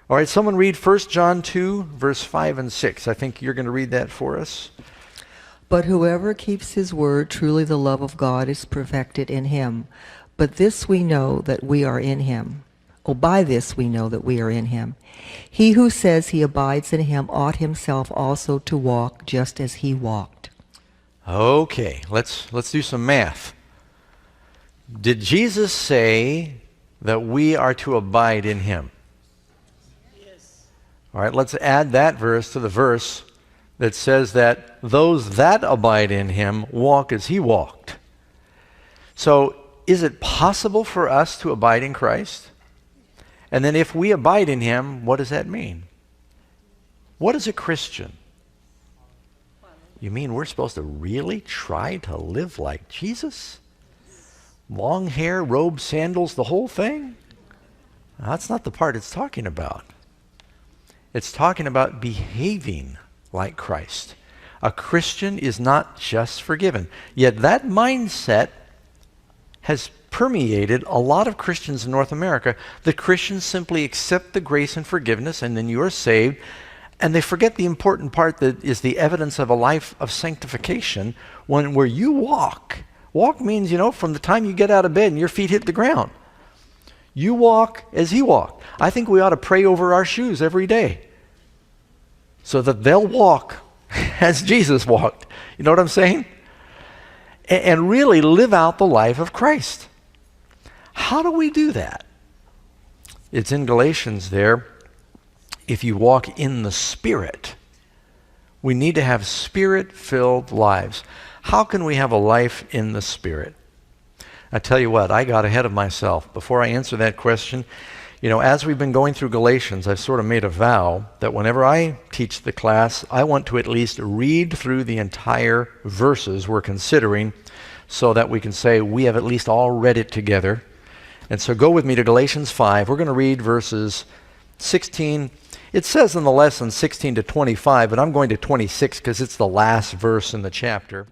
All right, someone read 1 John 2, verse 5 and 6. I think you're going to read that for us. But whoever keeps his word, truly the love of God is perfected in him. But this we know that we are in him. Oh, by this we know that we are in him. He who says he abides in him ought himself also to walk just as he walked. Okay, let's do some math. Did Jesus say that we are to abide in him? Yes. All right, let's add that verse to the verse that says that those that abide in him walk as he walked. So, is it possible for us to abide in Christ? And then if we abide in him, what does that mean? What is a Christian? You mean we're supposed to really try to live like Jesus? Long hair, robe, sandals, the whole thing? Now, that's not the part it's talking about. It's talking about behaving like Christ. A Christian is not just forgiven. Yet that mindset has permeated a lot of Christians in North America. The Christians simply accept the grace and forgiveness, and then you are saved, and they forget the important part that is the evidence of a life of sanctification, where you walk. Walk means, from the time you get out of bed and your feet hit the ground. You walk as he walked. I think we ought to pray over our shoes every day so that they'll walk as Jesus walked. You know what I'm saying? And really live out the life of Christ. How do we do that? It's in Galatians there. If you walk in the Spirit, we need to have Spirit-filled lives. How can we have a life in the Spirit? I tell you what, I got ahead of myself. Before I answer that question, as we've been going through Galatians, I've sort of made a vow that whenever I teach the class, I want to at least read through the entire verses we're considering so that we can say we have at least all read it together. And so go with me to Galatians 5. We're going to read verses 16. It says in the lesson 16 to 25, but I'm going to 26 because it's the last verse in the chapter.